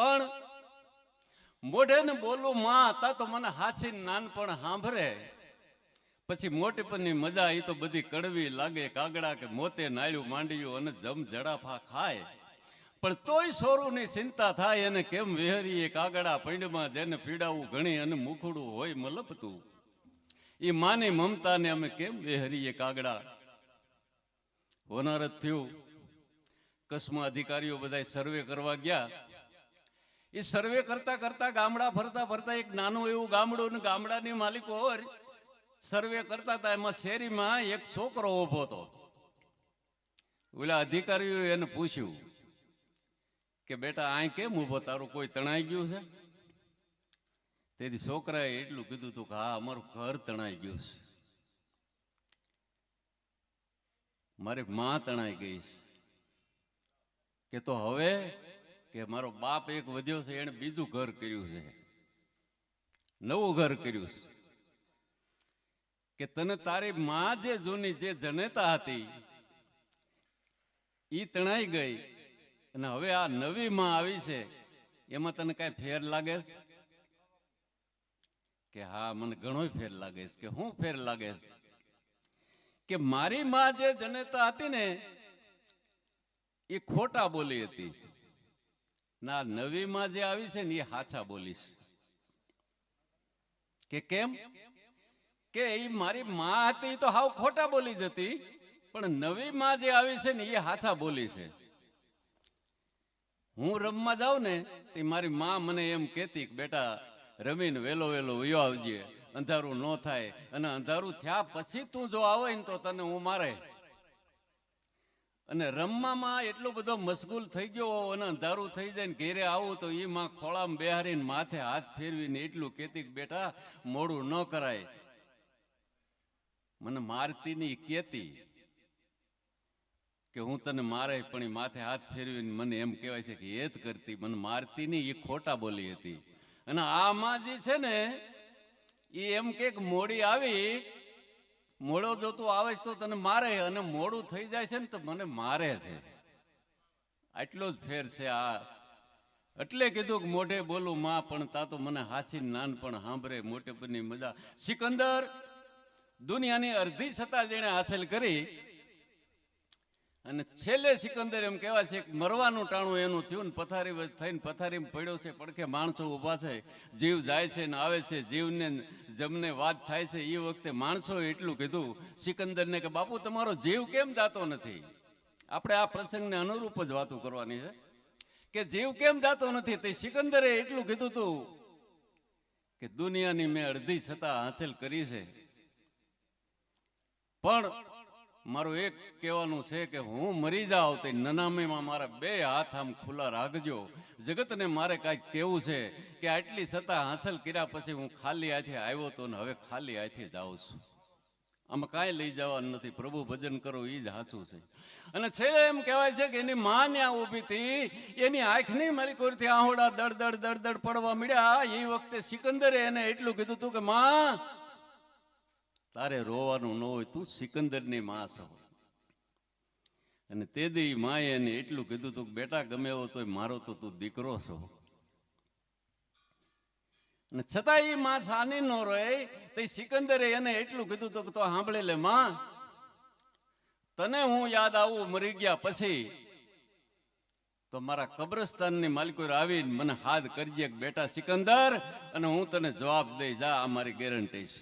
પણ મોઢે ને બોલું માં તા તો મને હાસી નાનપણ સાંભળે, પછી મોટીપણની મજા એ તો બધી કડવી લાગે, કાગડા કે મોતે નાળ્યું માંડ્યું અને જમ જડાફા ખાય, પણ તોય સોરુની ચિંતા થાય અને કેમ વિહરીએ કાગડા પૈંડમાં જેને પીડાવું ઘણી અને મુખડું હોય મલપતું, એ માની મમતાને અમે કેમ વિહરીએ કાગડા. હોનારત થયું, કસ્મા અધિકારીઓ બધા સર્વે કરવા ગયા. એ સર્વે કરતા કરતા ગામડા ફરતા ફરતા એક નાનું એવું ગામડું, ને ગામડાની માલિકો સર્વે કરતા હતા. એમાં શેરીમાં એક છોકરો ઉભો હતો. ઓલા અધિકારીઓ એને પૂછ્યું કે બેટા આ કેમ ઉભો, તારું કોઈ તણાઈ ગયું છે? તેથી છોકરાએ એટલું કીધું હતું કે હા અમારું ઘર તણાઈ ગયું છે, મારી માં તણાઈ ગઈ છે. કે તો હવે કે મારો બાપ એક વધ્યો છે, એને બીજું ઘર કર્યું છે, નવું ઘર કર્યું છે. કે તને તારી માં જે જૂની જે જનેતા હતી ઈ તણાઈ ગઈ, અને હવે આ નવી માં આવી છે, એમાં તને કઈ ફેર લાગે છે? કે હા મને ઘણો ફેર લાગે છે. કે શું ફેર લાગે છે? કે મારી માં જે જનેતા હતી ને એ ખોટા બોલી હતી, ના નવી માં જે આવી છે ને એ હાચા બોલીશ. કે કેમ? કે એ મારી માં હતી તો હાવ ખોટા બોલી જ હતી, પણ નવી માં જે આવી છે ને એ હાચા બોલી છે. હું રમવા જાઉં ને તે મારી માં મને એમ કહેતી કે બેટા રમીને વેલો વેલો વયો આવજે, અંધારું ન થાય, અને અંધારું થયા પછી તું જો આવે ને તો તને હું મારે. અને રમવામાં એટલો બધો મશગુલ થઈ ગયો અને અંધારું થઈ જાય ને ઘેરે આવું તો એ માં ખોળામાં બેહારીને માથે હાથ ફેરવીને એટલું કહેતી કે બેટા મોડું ન કરાય. મને મારતી ની કહેતી કે હું તને મારે, પણ એ માથે હાથ ફેરવીને મને એમ કહેવાય છે કે એ જ કરતી, મને મારતી નહીં, એ ખોટા બોલી હતી. અને આમાં જે છે ને એ એમ કે મોડી આવી, મોડો જો તું આવે તો તને મારે, અને મોડું થઈ જાય છે ને તો મને મારે છે. આટલો જ ફેર છે આ. એટલે કીધું કે મોઢે બોલું માં પણ તા તો મને હાસી નાનપણ સાંભળે, મોટેપણની મજા. સિકંદર દુનિયાની અડધી સત્તા જેણે હાંસલ કરી, અને છેલ્લે સિકંદર એમ કહેવાય છે કે મરવાનું ટાણું એનું થયું ને પથારી થઈને પથારીમાં પડ્યો છે, પડખે માણસો ઊભા છે, જીવ જાય છે ને આવે છે, જીવને જમને વાત થાય છે. એ વખતે માણસો એટલું કીધું સિકંદરને કે બાપુ તમારો જીવ કેમ જાતો નથી? આપણે આ પ્રસંગને અનુરૂપ જ વાતો કરવાની છે કે જીવ કેમ જાતો નથી. તે સિકંદરે એટલું કીધું હતું કે દુનિયાની મેં અડધી સત્તા હાંસલ કરી છે, પણ મારું એક કહેવાનું છે કે હું મરી જાઉં તો નનામીમાં મારા બે હાથ આમ ખુલ્લા રાખજો. જગતને મારે કાંઈક કહેવું છે કે આટલી સત્તા હાંસલ કર્યા પછી હું ખાલી હાથે આવ્યો તો ને હવે ખાલી હાથે જાઉં છું. આમાં કાંઈ લઈ જવાનું નથી, પ્રભુ ભજન કરો એ જ હાંસું છે. અને છેલ્લે એમ કહેવાય છે કે એની માં ત્યાં ઊભી હતી, એની આંખની મલિકોરથી આહોડા દડ દડ દડ દડ પડવા મળ્યા. એ વખતે સિકંદરે એને એટલું કીધું હતું કે માં તારે રોવાનું ન હોય, તું સિકંદરની માં છો. અને તે દી માએ એને એટલું કીધું હતું કે બેટા ગમે એવો તોય મારો તો તું દીકરો છો. અને છતાં એ માં સાની ન રહે, તો સિકંદરે એને એટલું કીધું હતું કે તો સાંભળી લે માં, તને હું યાદ આવું મરી ગયા પછી તો મારા કબ્રસ્તાનની માલિકો આવીને મને હાથ કરજે કે બેટા સિકંદર, અને હું તને જવાબ દઈ જા, આ મારી ગેરંટી છે.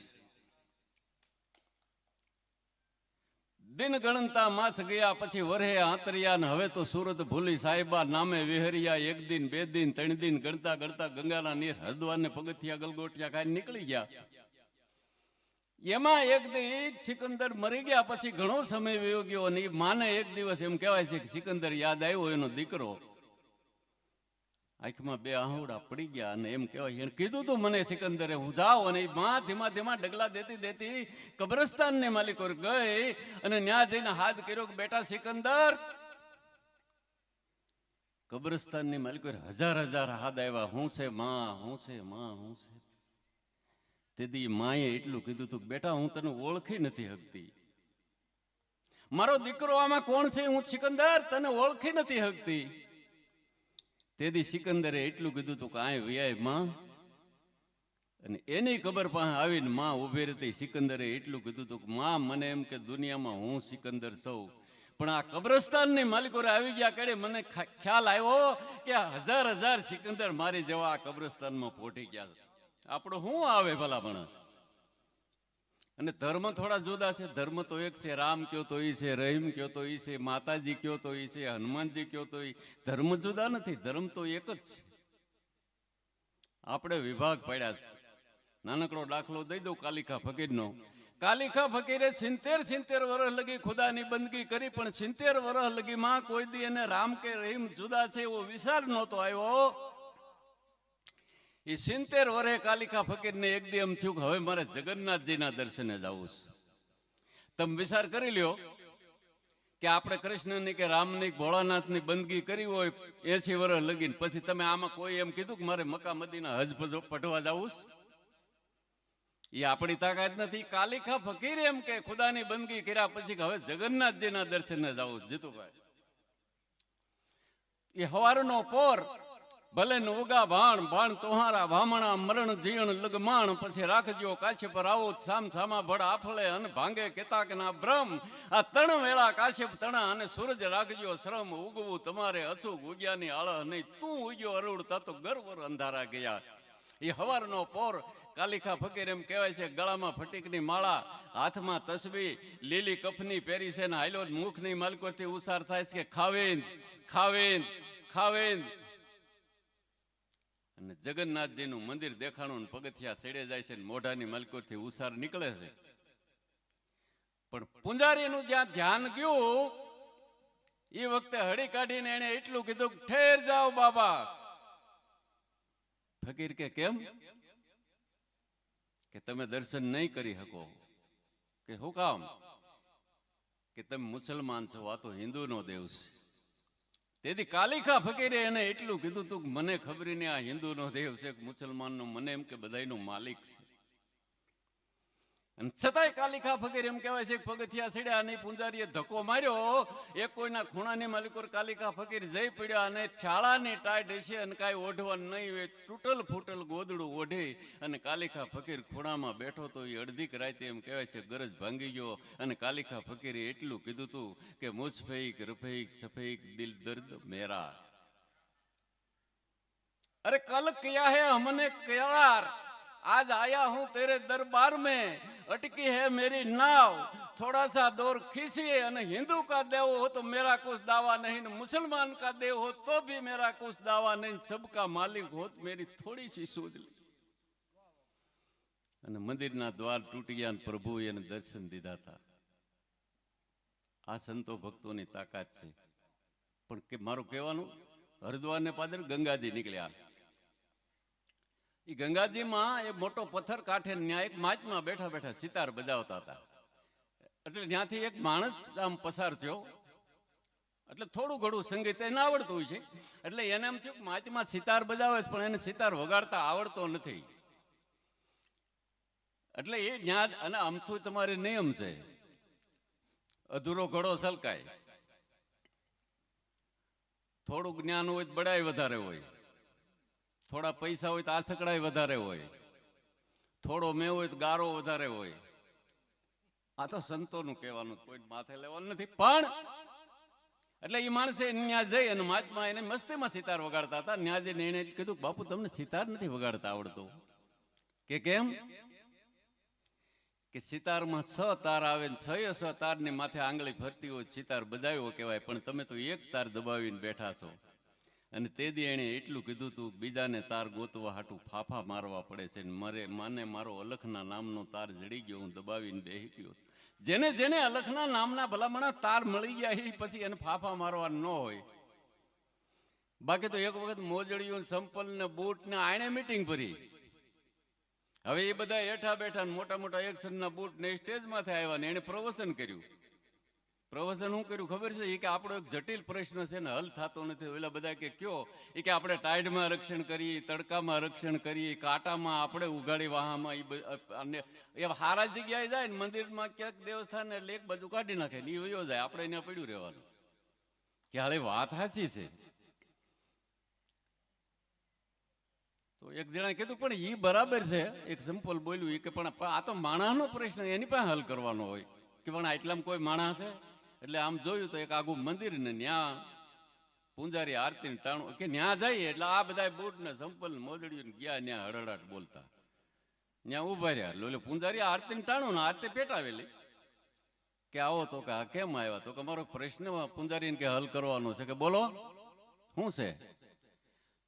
દિન ગણતા માસ ગયા પછી વરહે આંતરિયા, ને હવે તો સુરત ભૂલી સાહેબા નામે વિહરિયા. એક દિન બે દિન ત્રણ દિન ગણતા ગણતા ગંગાના નીર હરદ્વારને પગથિયા ગલગોટિયા ખાઈ નીકળી ગયા. એમાં એક દી સિકંદર મરી ગયા પછી ઘણો સમય વયો ગયો, અને એ માને એક દિવસ એમ કહેવાય છે કે સિકંદર યાદ આવ્યો, એનો દીકરો આંખમાં બે આહુડા પડી ગયા. અને એમ કહેવાય એને કીધું તું મને સિકંદરે હું જાઉં, અને એ માં ધીમા ધીમા ડગલા દેતી દેતી કબ્રસ્તાનને માલિકો ગઈ, અને ન્યા જઈને હાથ કર્યો કે બેટા સિકંદર. કબ્રસ્તાનની માલિકો હજાર હજાર હાથ આવ્યા, હું છે માં, હું છે માં, હું છે. તેથી માએ એટલું કીધું તું બેટા હું તને ઓળખી નથી શકતી, મારો દીકરો આમાં કોણ છે? હું સિકંદર તને ઓળખી નથી શકતી. તેથી સિકંદરે એટલું કીધું તું કે આય વ્યાય માં, અને એની ખબર પાસે આવીને માં ઉભી રહેતી. સિકંદરે એટલું કીધું તું કે માં મને એમ કે દુનિયામાં હું સિકંદર સૌ, પણ આ કબ્રસ્તાનની માલિકો આવી ગયા કડે મને ખ્યાલ આવ્યો કે 1000 સિકંદર મારી જેવા આ કબ્રસ્તાનમાં પોટી ગયા છે. આપણું શું આવે ભલામણ? અને ધર્મ થોડા જુદા છે. ધર્મ તો એક છે, રામ કયો તો ઈ છે, રહીમ કયો તો ઈ છે, માતાજી કયો તો ઈ છે, હનુમાનજી કયો તો ઈ. ધર્મ જુદા નથી, ધર્મ તો એક જ છે. આપણે વિભાગ પડ્યા છે. નાનકડો દાખલો દઈ દઉં કાલિકા ફકીરનો. કાલિકા ફકીરે 70 વર્ષ લગી ખુદાની બંદગી કરી, પણ 70 વર્ષ લગીમાં કોઈ દી એને રામ કે રહીમ જુદા છે એવો વિચાર નહોતો આવ્યો. એ 70 વર્ષે કાલિકા ફકીરને એક દી એમ થયું કે હવે મારે જગન્નાથજીના દર્શને જવું છે. તમે વિચાર કરી લ્યો કે આપણે કૃષ્ણની કે રામની ભોળાનાથની બંદગી કરી હોય 80 વર્ષ લગીને, પછી તમે આમાં કોઈ એમ કીધું કે મારે મક્કા મદીના હજ પઢવા જવું છે? એ આપણી તાકાત નથી. કાલિકા ફકીર એમ કે ખુદાની બંદગી કર્યા પછી કે હવે જગન્નાથજીના દર્શને જવું. જીતુભાઈ, એ હવારનો પોર ભલે ને ઉગા ભાણ ભાણ તોહારા ભામણા મરણ જીણ લગમાણ, પછી રાખજો કાશ્યપ આવો સામ સામા ભડ આફળે અને ભાંગે કેતાક ના બ્રહ્મ. આ 3 વેળા કાશ્યપ તણા અને સૂરજ રાખજો શ્રમ, ઉગવું તમારે અસુખ ઉગ્યાની આળ નહીં, તું ઉગ્યો અરુડતા તો ગર્વર અંધારા ગયા. એ હવારનો પોર કાલિકા ફકીર એમ કહેવાય છે, ગળામાં ફટીકની માળા, હાથમાં તસબી, લીલી કફની પહેરી છે, ને હાલ્યો મુખની માલકોથી ઉસાર થાય છે કે ખાવેન ખાવેન ખાવેન. અને જગન્નાથજીનું મંદિર દેખાણું, પગથિયા સેડે જાય છે, મોઢાની માલકોથી ઉસાર નીકળે છે. પણ પૂંજારીનું જ્યાં ધ્યાન ગયું એ વખતે હળી કાઢીને એને એટલું કીધું, ઠેર જાઓ બાબા. ફકીર કે કેમ? કે તમે દર્શન નહીં કરી શકો. કે હું કામ? કે તમે મુસલમાન છો, આ તો હિન્દુનો દેવ છે. તેથી કાલિકા ફકીરે એને એટલું કીધું તું કે મને ખબર નહીં આ હિન્દુનો દેવ છે કે મુસલમાનનો, મને એમ કે બધાયનો માલિક છે. અને છતાંય કાલિકા ફકીર એમ કહેવાય છે કે પગથિયા સીડ્યા અને પૂંજારીએ ધક્કો માર્યો. એક કોઈના ખૂણાની માલિકો કાલિકા ફકીર જઈ પડ્યા અને શાળાની ટાઈટ હશે અને કાંઈ ઓઢવાનું નહીં હોય, તૂટલ ફૂટલ ગોદડું ઓઢી અને કાલિકા ફકીર ખૂણામાં બેઠો તો એ અડધીક રાતે એમ કહેવાય છે ગરજ ભાંગી ગયો. અને કાલિકા ફકીરે એટલું કીધું તું કે મુસફેક રફેક સફેક દિલ દર્દ મેરા, અરે કલ કિયા હે हमने करार, आज आया हूं तेरे दरबार में, अटकी है मेरी नाव, थोड़ा सा दौर खींचिए, અને हिंदू का देव हो तो मेरा कुछ दावा नहीं, मुसलमान का देव हो तो भी मेरा कुछ दावा नहीं, सबका मालिक हो तो मेरी थोड़ी सी सूझ ली. અને મંદિરના દ્વાર તૂટી ગયા અને પ્રભુએ એને દર્શન દીધા હતા. આ સંતો ભક્તોની તાકાત છે. પણ કે મારું કહેવાનું, હરિદ્વારને પાદર ગંગાજી નીકળ્યા. એ ગંગાજીમાં એ મોટો પથ્થર કાંઠે ત્યાં એક માચમાં બેઠા બેઠા સિતાર બજાવતા હતા. એટલે ત્યાંથી એક માણસ આમ પસાર થયો. એટલે થોડું ઘણું સંગીત એને આવડતું હોય છે. એટલે એને એમ થયું માચમાં સિતાર બજાવે છે પણ એને સિતાર વગાડતા આવડતો નથી. એટલે એ ત્યાં, અને આમથું તમારે નિયમ છે, અધૂરો ઘડો સલકાય. થોડું જ્ઞાન હોય તો બડાઈ વધારે હોય, થોડા પૈસા હોય તો આસકડાઈ વધારે હોય, થોડો મેં હોય તો ગારો વધારે હોય. આ તો સંતોનું કહેવાનું, કોઈ માથે લેવાનું નથી. પણ એટલે એ માણસે ત્યાં જઈ અને મહાત્મા એને મસ્તીમાં સિતાર વગાડતા હતા. ત્યાં જઈને એને કીધું, બાપુ તમને સિતાર નથી વગાડતા આવડતો? કે કેમ? કે સિતારમાં 6 તાર આવે ને 6 તારની માથે આંગળી ફરતી હોય સિતાર બજાવ્યો કહેવાય, પણ તમે તો એક તાર દબાવીને બેઠા છો. અને તે દી એણે એટલું કીધું તું, બીજાને તાર ગોતવા હાટું ફાફા મારવા પડે છે, માને મારો અલખના નામનો તાર જડી ગયો, હું દબાવીને બેહી ગયો. જેને જેને અલખના નામના ભલામણા તાર મળી ગયા એ પછી એને ફાફા મારવા ન હોય. બાકી તો એક વખત મોજડીઓ સંપલ ને બૂટ ને આણે મીટિંગ ભરી. હવે એ બધા હેઠા બેઠા મોટા મોટા એક્શનના બૂટ ને સ્ટેજમાંથી આવ્યા ને એને પ્રવચન કર્યું. પ્રવચન શું કર્યું ખબર છે? એ કે આપણો એક જટિલ પ્રશ્ન છે ને હલ થતો નથી. ઓલા બધા કે કયો? એ કે આપણે ટાઈડમાં રક્ષણ કરીએ, તડકામાં રક્ષણ કરીએ, કાંટામાં આપણે ઉગાડી વાહામાં, અને એ સારા જગ્યાએ જાય ને મંદિરમાં ક્યાંક દેવસ્થાન એટલે એક બાજુ કાઢી નાખે ને એ વયો જાય, આપણે એને પડ્યું રહેવાનું. કે હાલે વાત સાચી છે. એક જણાએ કીધું પણ એ બરાબર છે, એક સિમ્પલ બોલ્યું એ કે પણ આ તો માણસનો પ્રશ્ન એની પાસે હલ કરવાનો હોય કે પણ આટલામાં કોઈ માણસ છે. એટલે આમ જોયું તો એક આગું મંદિર ને ત્યાં પૂંજારી આરતી ટાણું કે ત્યાં જઈએ એટલે આ બધા બૂટ ને સંપલ મોદડીયું ગયા ત્યાં હળહળાટ બોલતા ત્યાં ઉભા રહ્યા. એટલે પૂંજારી આરતી ટાણું ને આરતી પેટાવેલી કે આવો તો કે આ કેમ આવ્યા તો કે મારો પ્રશ્ન પૂંજારીને કે હલ કરવાનો છે. કે બોલો શું છે?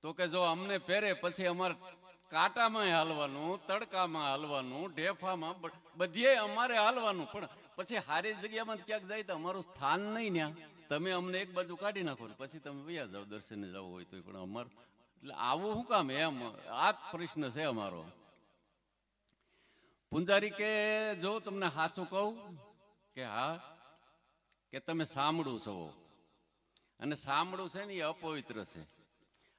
તો કે જો અમને પહેરે પછી અમારે કાંટામાં હાલવાનું, તડકામાં હાલવાનું, ઢેફામાં બધે અમારે હાલવાનું, પણ પછી સારી જગ્યામાં ક્યાંક જાય તો અમારું સ્થાન નહીં ત્યાં. તમે અમને એક બાજુ કાઢી નાખો ને પછી તમે વયા જાઓ દર્શને જવું હોય તો. પણ અમારું એટલે આવું શું કામ એમ આ જ પ્રશ્ન છે અમારો. પૂંજારી કે જો તમને સાચું કહું કે હા, કે તમે સાંભળું છો અને સાંભળું છે ને એ અપવિત્ર છે.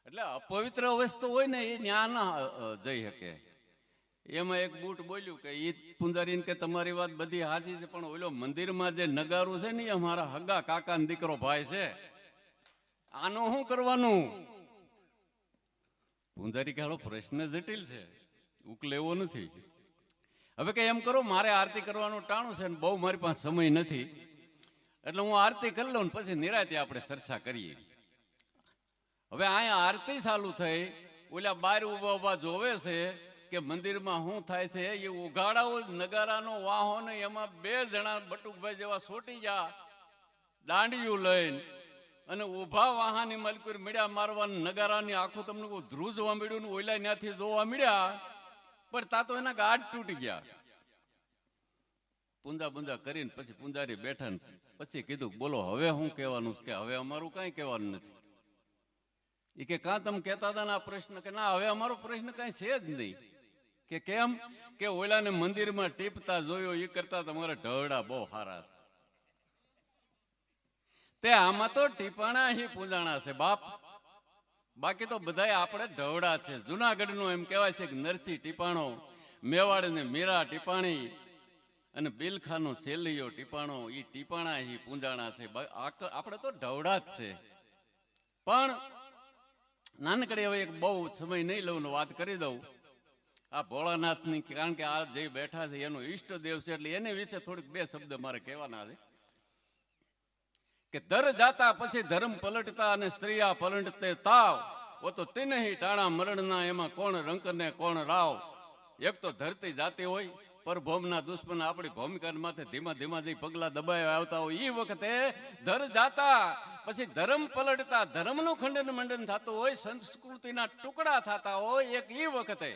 એટલે અપવિત્ર વસ્તુ હોય ને એ ન્યા ના જઈ શકે. એમાં એક બૂટ બોલ્યું કે એ પૂંજારીને કે તમારી વાત બધી સાચી છે, પણ ઓલો મંદિરમાં જે નગારું છે ને એ અમારા હગા કાકાનો દીકરો ભાઈ છે, આનું શું કરવાનું? પૂંજારી કે હાલો પ્રશ્ન જટિલ છે, ઉકેલ એવો નથી. હવે કે એમ કરો મારે આરતી કરવાનું ટાણું છે ને બહુ મારી પાસે સમય નથી, એટલે હું આરતી કરી લઉં ને પછી નિરાતે આપણે ચર્ચા કરીએ. હવે અહીંયા આરતી ચાલુ થઈ, ઓલા બાર ઉભા ઉભા જોવે છે કે મંદિરમાં શું થાય છે. એ ઉઘાડાઓ નગારાનો વાહો ને એમાં બે જણા બટુકભાઈ જેવા સોટી ગયા દાંડિયું લઈને અને ઉભા વાહાની મલકુર મળ્યા મારવાનું નગારાની આખું તમને કોઈ ધ્રુજવા મળ્યું ને ઓલા ત્યાંથી જોવા મળ્યા, પણ તા તો એના ગાઢ તૂટી ગયા. પૂંજા બુંજા કરીને પછી પૂંજારી બેઠા ને પછી કીધું બોલો હવે શું કહેવાનું કે હવે અમારું કઈ કહેવાનું નથી. એ કે કાં તમે કહેતા હતા ને આ પ્રશ્ન કે ના હવે અમારો પ્રશ્ન કઈ છે જ નહીં. કે કેમ? કે ઓલાને મંદિરમાં ટીપતા જોયો એ કરતા તમારા ઢવડા બહુ સારા છે. તે આમાં તો ટીપાણા હી પૂંજાણા છે બાપ, બાકી તો બધા આપણે ઢવડા છે. જુનાગઢ નું એમ કહેવાય છે કે નરસિંહ ટીપાણો, મેવાડ ને મીરા ટીપાણી અને બિલખાનો સેલિયો ટીપાણો, એ ટીપાણા હી પૂંજાણા છે. આપણે તો ઢવડા જ છે. પણ નાનકડી હવે એક બહુ સમય નહીં લઉં વાત કરી દઉં આ ભોળાનાથની, કારણ કે આ જે બેઠા છે એનો ઈષ્ટદેવ છે એટલે એને વિશે થોડીક બે શબ્દ મારે કહેવાના છે. કે દર જાતા પછી ધર્મ પલટતા અને સ્ત્રીયા પલટતે તાવ, ઓ તો તીનહી ટાણા મરણના એમાં કોણ રંક ને કોણ રાવ. એક તો ધરતી જાતી હોય પર ભોમના દુશ્મન આપણી ભૂમિકા માથે ધીમા ધીમા જે પગલા દબાવ્યા આવતા હોય એ વખતે ધર જાતા પછી ધર્મ પલટતા ધર્મનું ખંડન મંડન થતું હોય, સંસ્કૃતિના ટુકડા થતા હોય એક એ વખતે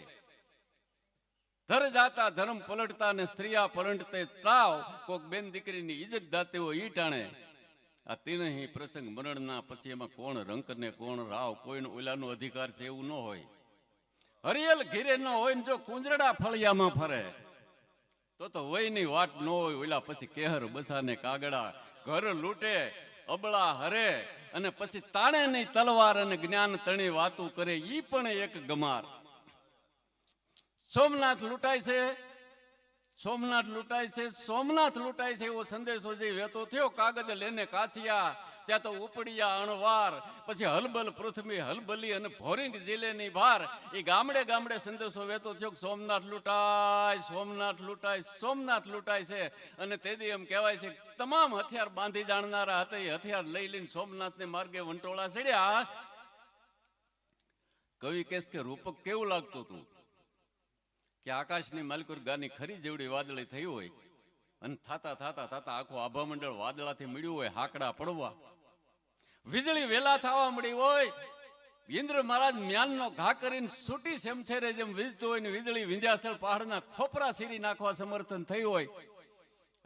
ધર જાતા ધર્મ પલટતા અને સ્ત્રીયા પલટતે તાવ, કોક બેન દીકરીની ઇજ્જત દાતી હોય ઈ ટાણે આ તીનહી પ્રસંગ મરણના પછી એમાં કોણ રંક ને કોણ રાવ, કોઈનો ઓલાનો અધિકાર છે એવું ન હોય. હરિયલ ઘીરે ન હોય ને જો કુંજરડા ફળિયામાં ફરે તો વયની વાટ ન હોય. ઓલા પછી કેહર બસાને કાગડા ઘર લૂંટે અબળા હરે અને પછી તાણે નહીં તલવાર અને જ્ઞાન તણી વાતું કરે ઈ પણ એક ગમાર. સોમનાથ લૂંટાય છે, સોમનાથ લૂંટાય છે, સોમનાથ લૂંટાય છે એવો સંદેશો જે વેતો થયો કાગળ લેને કાછિયા ત્યાં તો ઉપડિયા અણવાર, પછી હલબલ પૃથ્વી હલબલી અને ભોરિંગ જિલ્લેની ભાર. એ ગામડે ગામડે સંદેશો વેતો થયો સોમનાથ લૂંટાય, સોમનાથ લૂંટાય, સોમનાથ લૂંટાય છે. અને તેથી એમ કહેવાય છે તમામ હથિયાર બાંધી જાણનારા હતા એ હથિયાર લઈ લઈને સોમનાથને માર્ગે વંટોળા ચડ્યા. કવિ કેસ કે રૂપક કેવું લાગતું હતું કે આકાશની માલકુર ગાની ખરી જેવડી વાદળી થઈ હોય અને થાતા થાતા થાતા આખું આભા મંડળ વાદળાથી મળ્યું હોય, હાકડા પડવા, વીજળી વેલા થવા મળી હોય, ઇન્દ્ર મહારાજ મ્યાનનો ઘા કરીને સૂટી શમશેરે જેમ વીજતું હોય ને વીજળી વિંધ્યાચલ પહાડના ખોપરા સીરી નાખવા સમર્થન થયું હોય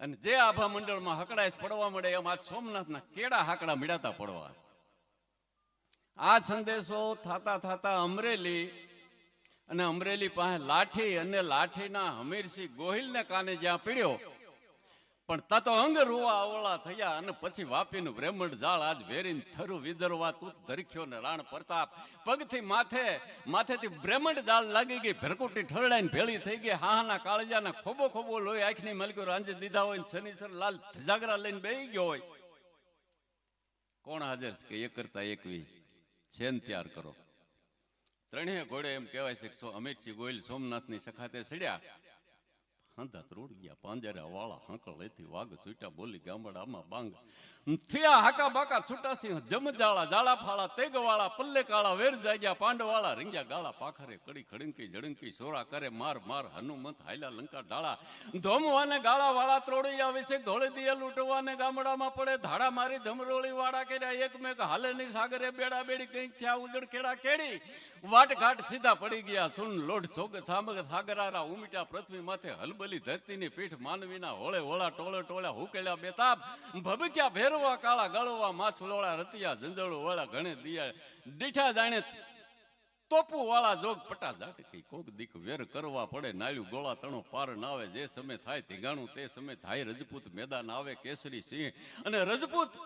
અને જે આભા મંડળમાં હકડાઈશ પડવા મળે એમ આજ સોમનાથના કેડા હાકડા મળ્યાતા પડવા. આ સંદેશો થાતા થાતા અમરેલી અને અમરેલી પાસે લાઠી અને લાઠીના હમીરસિંહ ગોહિલને કાને જ્યાં પીડ્યો પણ તા તો અંગ રૂવા અવળા થયા અને પછી વાપીનું બ્રહ્મણ જાળ આજ વેરીને થરું વિદરવા તું ધરખ્યો ને રાણ પ્રતાપ. પગથી માથેથી બ્રહ્મણ જાળ લાગી ગઈ, ભરકુટી ઠરડાઈને ભેળી થઈ ગઈ, હાહાના કાળજાના ખોબો ખોબો લોહી આંખની મલકો રાંજી દીધા હોય, શનિશ્વર લાલ જાગરા લઈને બેહી ગયો હોય. કોણ હાજર છે કે એક કરતા એકવી છે ને તૈયાર કરો. ત્રણેય ઘોડે એમ કહેવાય છે કે અમીરસિંહ ગોહિલ સોમનાથની સખાતે સડ્યા, હાંધા રોડ ગયા પાંજરા વાળા હાંકળ લેતી વાઘ છૂટા બોલી ગામડામાં બાંગ થયા હાકા બાકા છૂટાસી જમજાળા જાળા ફાળા તેગવાળા પલ્લે કાળા વેર જાગ્યા પાંડવાળા રીંગ્યા ગાળા પાખરે કડી ખડંકી જડંકી સોરા કરે માર માર હનુમંત હાયલા લંકા ઢાળા ધોમવાને ગાળા વાળા ત્રોડિયા વિશે ધોળે દિયા લૂંટવાને ગામડામાં પડે ધાડા મારી ધમરોળી વાળા કર્યા એકમેક હાલે ની સાગરે બેડા બેડી કંઈક થયા ઉજળ કેડા કેડી વાટ ઘાટ સીધા પડી ગયા સુન લોઢ સોગ સામગ સાગરારા ઉમટ્યા પૃથ્વી માથે હલબલી ધરતીની પીઠ માનવીના હોળે હોળા ટોળે ટોળા હુકેલા બેતાબ ભબક્યા ભેરવા કાળા ગળવા માછલોળા રતિયા જંજળો વાળા ઘણે દિયા દીઠા જાણે તોપુ વાળા જોગ પટા ઝાટકી કોક દીક વેર કરવા પડે નાળ્યું ગોળા તણો પાર ના આવે જે સમય થાય ધીગાણું તે સમય થાય રજપૂત મેદાન આવે કેસરી સિંહ અને રજપૂત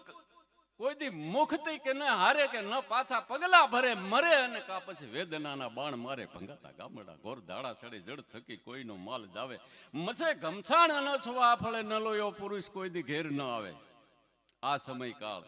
કોઈ દી મુખતી કે ન હારે કે ન પાછા પગલા ભરે મરે અને કા પછી વેદનાના બાણ મારે ભંગાતા ગામડા ગોર દાડા સડે જડ થકી કોઈનો માલ જાવે મસે ગમછાણ ન છવા ફળે ન લોયો પુરુષ કોઈ દી ઘેર ન આવે આ સમય કાળ